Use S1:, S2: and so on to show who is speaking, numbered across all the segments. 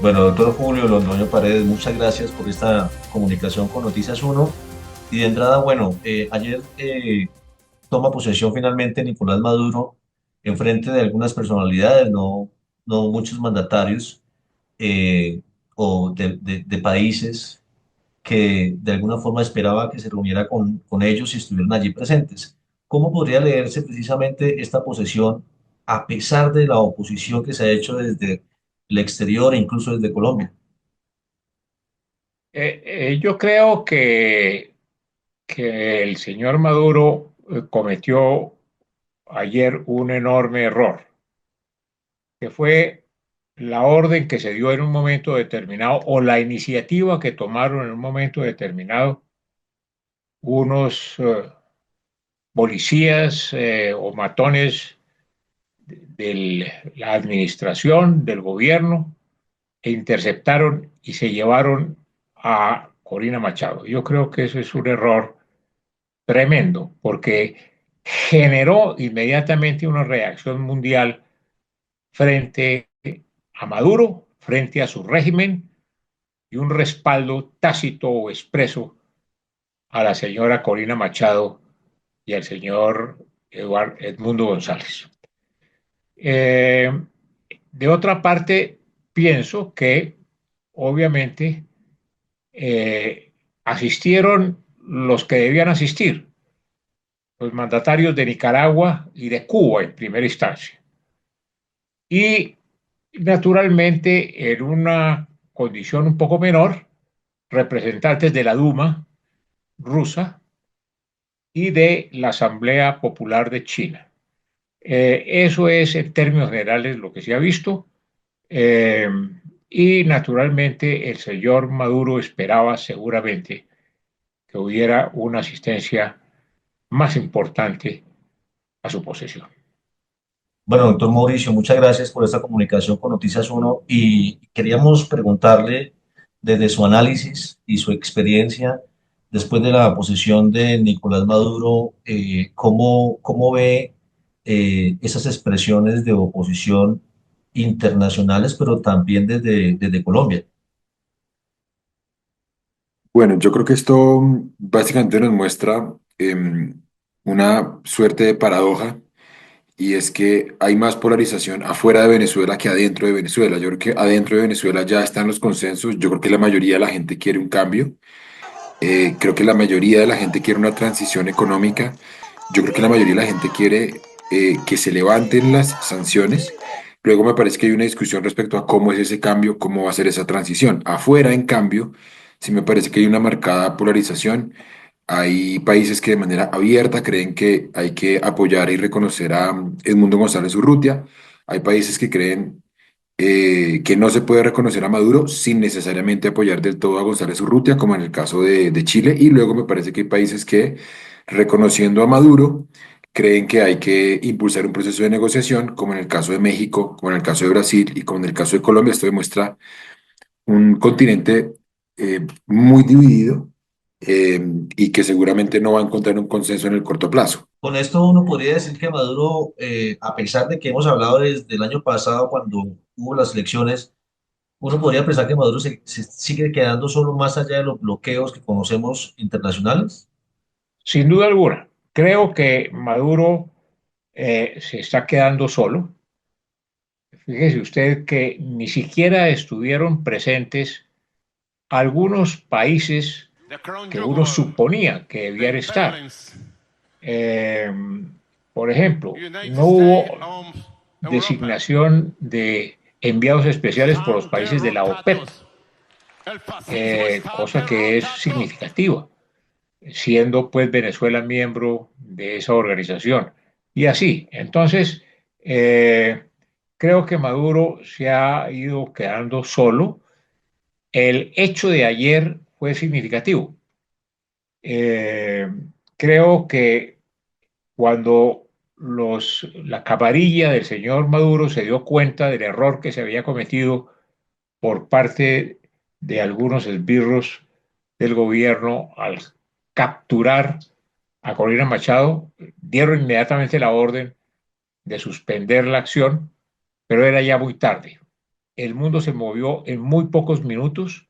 S1: Bueno, doctor Julio Londoño Paredes, muchas gracias por esta comunicación con Noticias Uno. Y de entrada, bueno, ayer toma posesión finalmente Nicolás Maduro en frente de algunas personalidades, no muchos mandatarios eh, o de países que de alguna forma esperaba que se reuniera con ellos y estuvieran allí presentes. ¿Cómo podría leerse precisamente esta posesión a pesar de la oposición que se ha hecho desde el exterior e incluso desde Colombia?
S2: Yo creo que el señor Maduro cometió ayer un enorme error, que fue la orden que se dio en un momento determinado o la iniciativa que tomaron en un momento determinado unos policías o matones de la administración, del gobierno, e interceptaron y se llevaron a Corina Machado. Yo creo que eso es un error tremendo, porque generó inmediatamente una reacción mundial frente a Maduro, frente a su régimen y un respaldo tácito o expreso a la señora Corina Machado y al señor Edmundo González. Eh, de otra parte, pienso que obviamente eh, asistieron los que debían asistir, los mandatarios de Nicaragua y de Cuba en primera instancia. Y naturalmente, en una condición un poco menor, representantes de la Duma rusa y de la Asamblea Popular de China. Eso es en términos generales lo que se ha visto. Eh, y naturalmente el señor Maduro esperaba seguramente que hubiera una asistencia más importante a su posesión.
S1: Bueno, doctor Mauricio, muchas gracias por esta comunicación con Noticias Uno y queríamos preguntarle desde su análisis y su experiencia después de la posesión de Nicolás Maduro, cómo ve esas expresiones de oposición internacionales, pero también desde Colombia.
S3: Bueno, yo creo que esto básicamente nos muestra una suerte de paradoja y es que hay más polarización afuera de Venezuela que adentro de Venezuela. Yo creo que adentro de Venezuela ya están los consensos. Yo creo que la mayoría de la gente quiere un cambio. Creo que la mayoría de la gente quiere una transición económica. Yo creo que la mayoría de la gente quiere que se levanten las sanciones. Luego me parece que hay una discusión respecto a cómo es ese cambio, cómo va a ser esa transición. Afuera, en cambio, sí me parece que hay una marcada polarización. Hay países que de manera abierta creen que hay que apoyar y reconocer a Edmundo González Urrutia. Hay países que creen que no se puede reconocer a Maduro sin necesariamente apoyar del todo a González Urrutia, como en el caso de Chile. Y luego me parece que hay países que, reconociendo a Maduro, creen que hay que impulsar un proceso de negociación, como en el caso de México, como en el caso de Brasil y como en el caso de Colombia. Esto demuestra un continente muy dividido y que seguramente no va a encontrar un consenso en el corto plazo.
S1: Con esto uno podría decir que Maduro, a pesar de que hemos hablado desde el año pasado cuando hubo las elecciones, uno podría pensar que Maduro se sigue quedando solo más allá de los bloqueos que conocemos internacionales.
S2: Sin duda alguna, creo que Maduro se está quedando solo. Fíjese usted que ni siquiera estuvieron presentes algunos países que uno suponía que debían estar. Eh, por ejemplo, no hubo designación de enviados especiales por los países de la OPEP, cosa que es significativa, siendo pues Venezuela miembro de esa organización. Y así, entonces, creo que Maduro se ha ido quedando solo. El hecho de ayer fue significativo. Eh, creo que cuando la camarilla del señor Maduro se dio cuenta del error que se había cometido por parte de algunos esbirros del gobierno al capturar a Corina Machado, dieron inmediatamente la orden de suspender la acción, pero era ya muy tarde. el mundo se movió en muy pocos minutos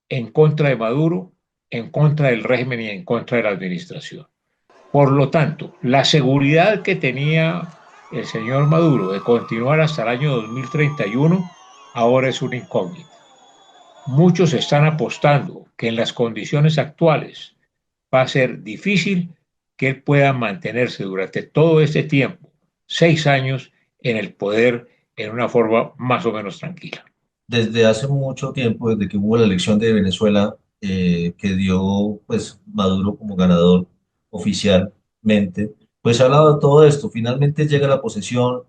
S2: en contra de Maduro, en contra del régimen y en contra de la administración. Por lo tanto, la seguridad que tenía el señor Maduro de continuar hasta el año 2031 ahora es una incógnita. Muchos están apostando que en las condiciones actuales va a ser difícil que él pueda mantenerse durante todo este tiempo, 6 años, en el poder en una forma más o menos tranquila.
S1: Desde hace mucho tiempo, desde que hubo la elección de Venezuela, que dio pues Maduro como ganador oficialmente, pues se ha hablado de todo esto. Finalmente llega la posesión,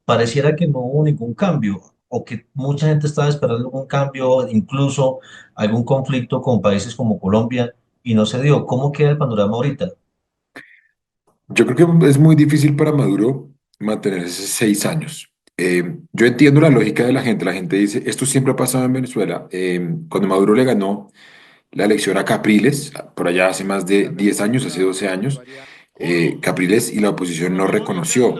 S1: pareciera que no hubo ningún cambio, o que mucha gente estaba esperando algún cambio, incluso algún conflicto con países como Colombia, y no se dio. ¿Cómo queda el panorama ahorita?
S3: Yo creo que es muy difícil para Maduro mantenerse 6 años. Yo entiendo la lógica de la gente. La gente dice, esto siempre ha pasado en Venezuela. Cuando Maduro le ganó la elección a Capriles, por allá hace más de 10 años, hace 12 años, Capriles y la oposición no reconoció.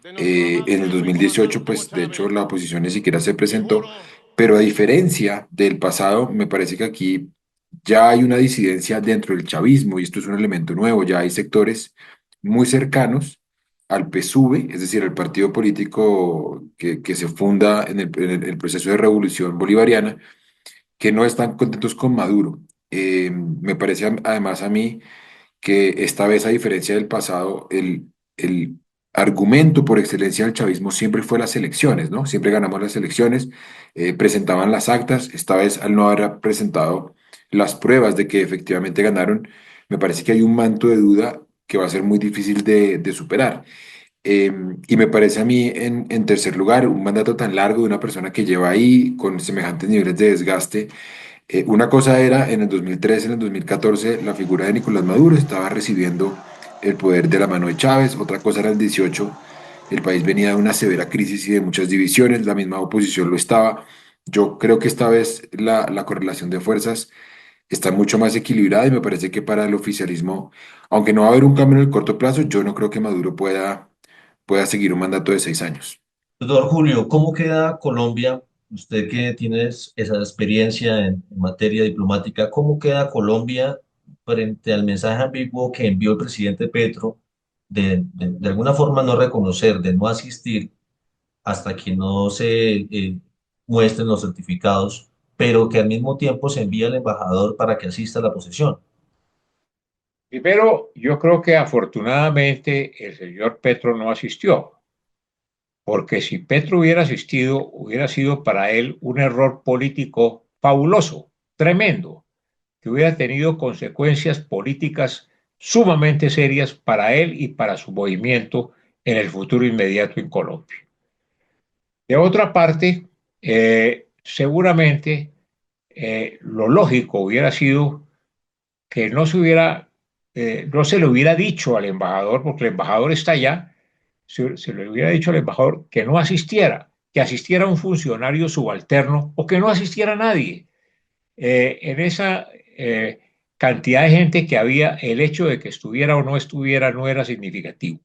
S3: En el 2018, pues de hecho la oposición ni siquiera se presentó, pero a diferencia del pasado, me parece que aquí ya hay una disidencia dentro del chavismo y esto es un elemento nuevo, ya hay sectores muy cercanos al PSUV, es decir, al partido político que se funda en el proceso de revolución bolivariana, que no están contentos con Maduro. Me parece además a mí que esta vez, a diferencia del pasado, el argumento por excelencia del chavismo siempre fue las elecciones, ¿no? Siempre ganamos las elecciones, presentaban las actas, esta vez al no haber presentado las pruebas de que efectivamente ganaron, me parece que hay un manto de duda que va a ser muy difícil de superar. Eh, y me parece a mí, en tercer lugar, un mandato tan largo de una persona que lleva ahí con semejantes niveles de desgaste. Una cosa era en el 2013, en el 2014, la figura de Nicolás Maduro estaba recibiendo el poder de la mano de Chávez. Otra cosa era el 18, el país venía de una severa crisis y de muchas divisiones, la misma oposición lo estaba. Yo creo que esta vez la correlación de fuerzas está mucho más equilibrada y me parece que para el oficialismo, aunque no va a haber un cambio en el corto plazo, yo no creo que Maduro pueda seguir un mandato de 6 años.
S1: Doctor Julio, ¿cómo queda Colombia? Usted que tiene esa experiencia en materia diplomática, ¿cómo queda Colombia frente al mensaje ambiguo que envió el presidente Petro de alguna forma no reconocer, de no asistir hasta que no se muestren los certificados, pero que al mismo tiempo se envía al embajador para que asista a la posesión?
S2: Primero, yo creo que afortunadamente el señor Petro no asistió, porque si Petro hubiera asistido, hubiera sido para él un error político fabuloso, tremendo, que hubiera tenido consecuencias políticas sumamente serias para él y para su movimiento en el futuro inmediato en Colombia. De otra parte, seguramente lo lógico hubiera sido que no se le hubiera dicho al embajador, porque el embajador está allá, se le hubiera dicho al embajador que no asistiera, que asistiera un funcionario subalterno o que no asistiera nadie. En esa cantidad de gente que había, el hecho de que estuviera o no estuviera no era significativo.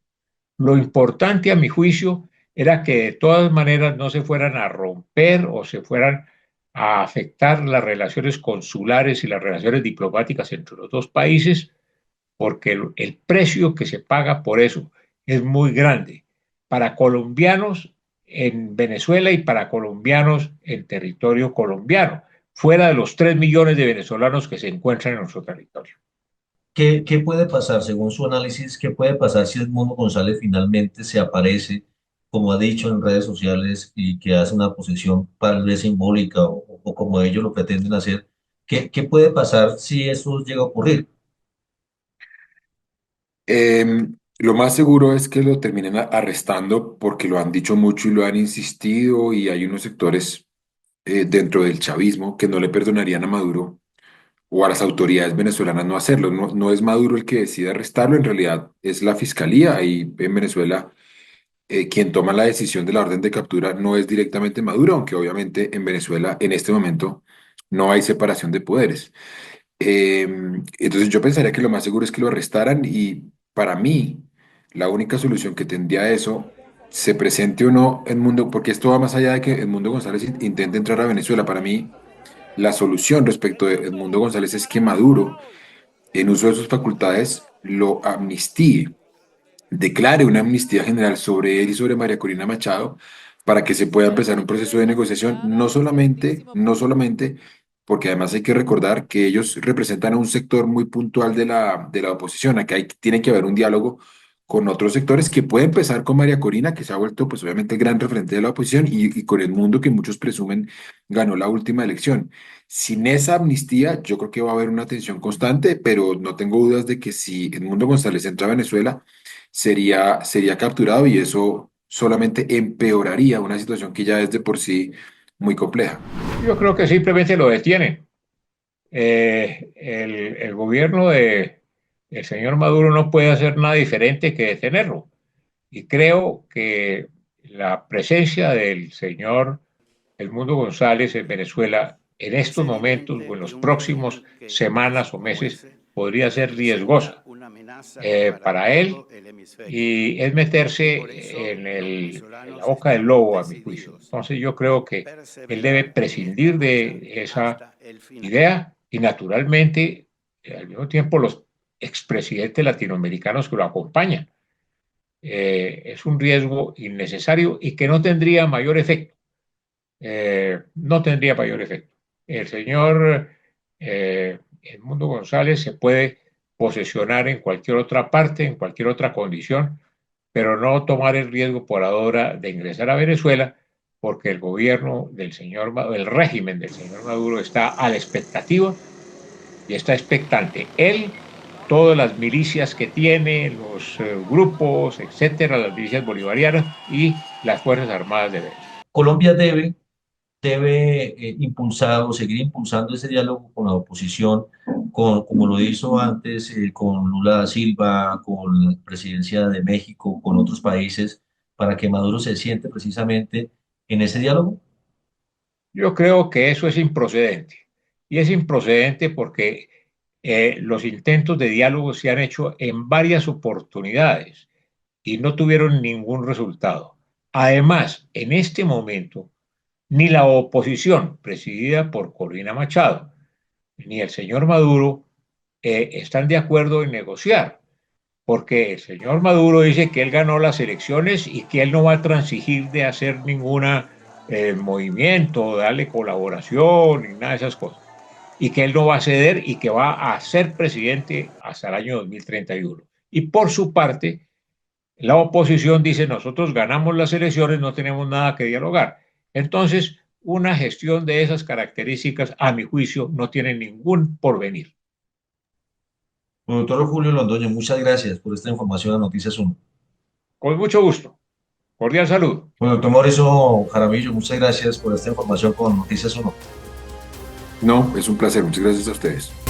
S2: Lo importante, a mi juicio, era que de todas maneras no se fueran a romper o se fueran a afectar las relaciones consulares y las relaciones diplomáticas entre los dos países, porque el precio que se paga por eso es muy grande para colombianos en Venezuela y para colombianos en territorio colombiano, fuera de los 3 millones de venezolanos que se encuentran en nuestro territorio.
S1: ¿Qué puede pasar, según su análisis, qué puede pasar si Edmundo González finalmente se aparece, como ha dicho en redes sociales, y que hace una posesión tal vez simbólica o como ellos lo pretenden hacer? ¿Qué puede pasar si eso llega a ocurrir?
S3: Lo más seguro es que lo terminen arrestando porque lo han dicho mucho y lo han insistido y hay unos sectores dentro del chavismo que no le perdonarían a Maduro o a las autoridades venezolanas no hacerlo. No, no es Maduro el que decide arrestarlo, en realidad es la fiscalía ahí en Venezuela. Quien toma la decisión de la orden de captura no es directamente Maduro, aunque obviamente en Venezuela en este momento no hay separación de poderes. Eh, entonces yo pensaría que lo más seguro es que lo arrestaran y para mí la única solución que tendría eso se presente o no Edmundo, porque esto va más allá de que Edmundo González intente entrar a Venezuela. Para mí, la solución respecto de Edmundo González es que Maduro, en uso de sus facultades, lo amnistíe, declare una amnistía general sobre él y sobre María Corina Machado para que se pueda empezar un proceso de negociación, no solamente, porque además hay que recordar que ellos representan a un sector muy puntual de la oposición. Acá tiene que haber un diálogo con otros sectores que puede empezar con María Corina, que se ha vuelto pues obviamente el gran referente de la oposición, y con el mundo que muchos presumen ganó la última elección. Sin esa amnistía, yo creo que va a haber una tensión constante, pero no tengo dudas de que si Edmundo González entra a Venezuela, sería capturado y eso solamente empeoraría una situación que ya es de por sí muy compleja.
S2: Yo creo que simplemente lo detienen. El gobierno de el señor Maduro no puede hacer nada diferente que detenerlo. Y creo que la presencia del señor Edmundo González en Venezuela en estos momentos o en los próximos semanas o meses podría ser riesgosa para él y es meterse en la boca del lobo, a mi juicio. Entonces yo creo que él debe prescindir de esa idea y naturalmente al mismo tiempo los expresidentes latinoamericanos que lo acompañan. Es un riesgo innecesario y que no tendría mayor efecto. No tendría mayor efecto. El señor Edmundo González se puede posesionar en cualquier otra parte, en cualquier otra condición, pero no tomar el riesgo por ahora de ingresar a Venezuela, porque el gobierno del señor, el régimen del señor Maduro está a la expectativa y está expectante. Él, todas las milicias que tiene, los grupos, etcétera, las milicias bolivarianas y las Fuerzas Armadas de Venezuela.
S1: Colombia debe impulsar o seguir impulsando ese diálogo con la oposición, como lo hizo antes con Lula da Silva, con la presidencia de México, con otros países, para que Maduro se siente precisamente en ese diálogo.
S2: Yo creo que eso es improcedente. Y es improcedente porque los intentos de diálogo se han hecho en varias oportunidades y no tuvieron ningún resultado. Además, en este momento, ni la oposición, presidida por Corina Machado, ni el señor Maduro están de acuerdo en negociar, porque el señor Maduro dice que él ganó las elecciones y que él no va a transigir de hacer ninguna movimiento, darle colaboración, ni nada de esas cosas, y que él no va a ceder y que va a ser presidente hasta el año 2031. Y por su parte, la oposición dice, nosotros ganamos las elecciones, no tenemos nada que dialogar. Entonces, una gestión de esas características, a mi juicio, no tiene ningún porvenir.
S1: Bueno, doctor Julio Londoño, muchas gracias por esta información a Noticias 1.
S2: Con mucho gusto. Cordial saludo.
S1: Bueno, doctor Mauricio Jaramillo, muchas gracias por esta información con Noticias 1.
S3: No, es un placer. Muchas gracias a ustedes.